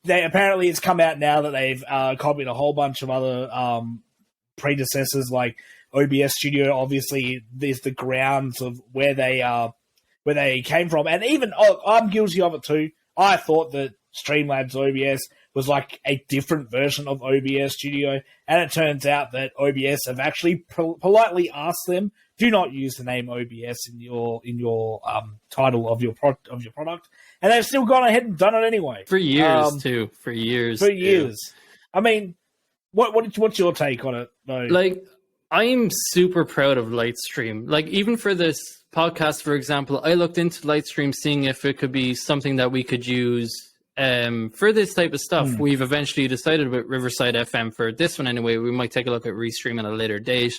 apparently it's come out now that they've copied a whole bunch of other predecessors like OBS Studio. Obviously, there's the grounds of where they came from, and even I'm guilty of it too. I thought that Streamlabs OBS was like a different version of OBS Studio, and it turns out that OBS have actually politely asked them, do not use the name OBS in your title of your product, and they've still gone ahead and done it anyway for years too. For years. I mean, what's your take on it though? Like, I'm super proud of Lightstream. Like, even for this podcast, for example, I looked into Lightstream, seeing if it could be something that we could use for this type of stuff. We've eventually decided with Riverside FM for this one anyway. We might take a look at Restream at a later date.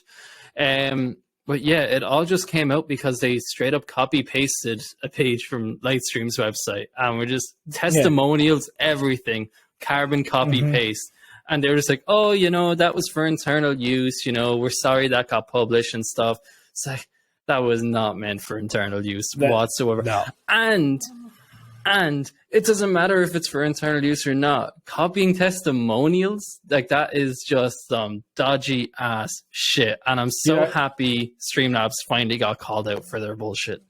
But yeah, it all just came out because they straight up copy pasted a page from Lightstream's website, and we're just testimonials, everything, carbon copy paste. And they were just like, oh, that was for internal use. We're sorry that got published and stuff. It's like, that was not meant for internal use whatsoever. No. And it doesn't matter if it's for internal use or not. Copying testimonials, like, that is just some dodgy ass shit. And I'm so happy Streamlabs finally got called out for their bullshit.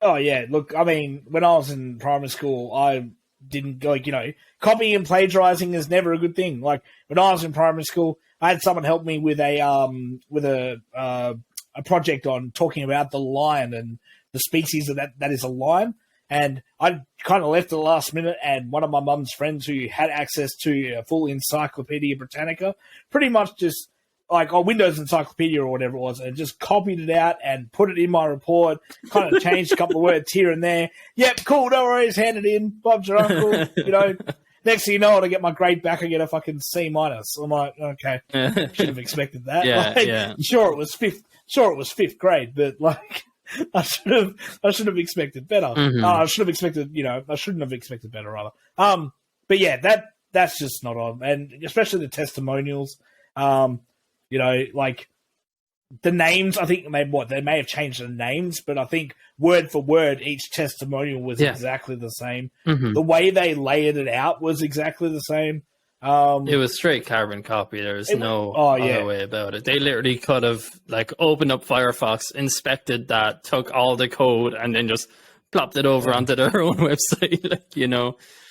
Oh yeah, look, I mean, when I was in primary school, I didn't copying and plagiarizing is never a good thing. Like, when I was in primary school, I had someone help me with a project on talking about the lion and the species of that is a lion. And I kind of left at the last minute, and one of my mum's friends who had access to a full Encyclopedia Britannica pretty much just, like, Windows Encyclopedia or whatever it was, and just copied it out and put it in my report, kind of changed a couple of words here and there. Yep, cool, no worries, hand it in, Bob's your uncle, Next thing you know, I get my grade back, I get a fucking C-. I'm like, okay, should have expected that. Sure, it was fifth grade, but, like, I should have expected better. I shouldn't have expected better, rather. But yeah, that's just not on, and especially the testimonials. Like the names. I think they may have changed the names, but I think word for word, each testimonial was exactly the same. The way they layered it out was exactly the same. It was straight carbon copy. There was no other way about it. They literally could have, like, opened up Firefox, inspected that, took all the code, and then just plopped it over onto their own website.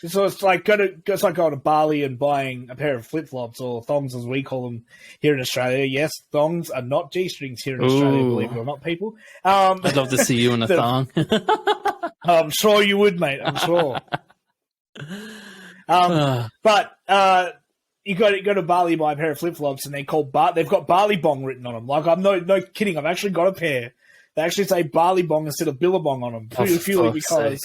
So it's like going to Bali and buying a pair of flip-flops, or thongs as we call them here in Australia. Yes, thongs are not G-strings here in Australia, believe it or not, people. I'd love to see you in a thong. I'm sure you would, mate. I'm sure. But you go to Bali, buy a pair of flip-flops, and they've got Bali Bong written on them. Like, I'm no kidding. I've actually got a pair. They actually say Bali Bong instead of Billabong on them, purely because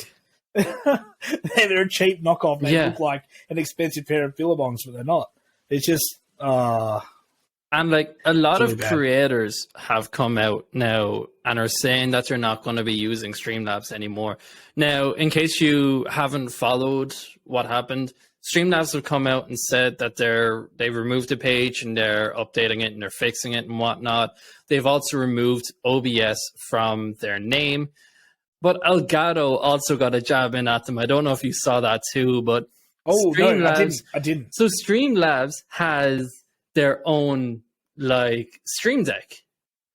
they're a cheap knockoff. They look like an expensive pair of Billabongs, but they're not. It's just and, like, a lot of creators have come out now and are saying that they're not going to be using Streamlabs anymore. Now, in case you haven't followed what happened, Streamlabs have come out and said that they've removed the page and they're updating it and they're fixing it and whatnot. They've also removed OBS from their name. But Elgato also got a jab in at them. I don't know if you saw that too, but no, I didn't. So Streamlabs has their own, like, Stream Deck.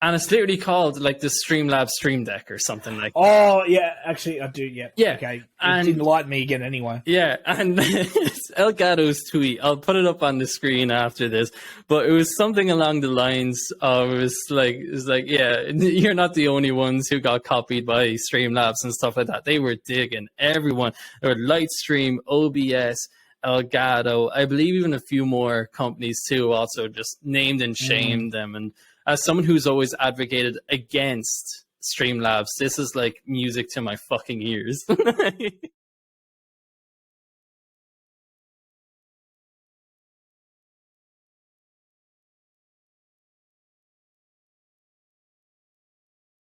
And it's literally called, like, the Streamlabs Stream Deck or something like that. Oh, yeah, actually, I do, yeah. Yeah. Okay, it didn't light me again anyway. Yeah, and it's Elgato's tweet. I'll put it up on the screen after this. But it was something along the lines of, it was like, yeah, you're not the only ones who got copied by Streamlabs and stuff like that. They were digging everyone. There were Lightstream, OBS, Elgato, I believe even a few more companies too also just named and shamed them. And as someone who's always advocated against Streamlabs, this is like music to my fucking ears.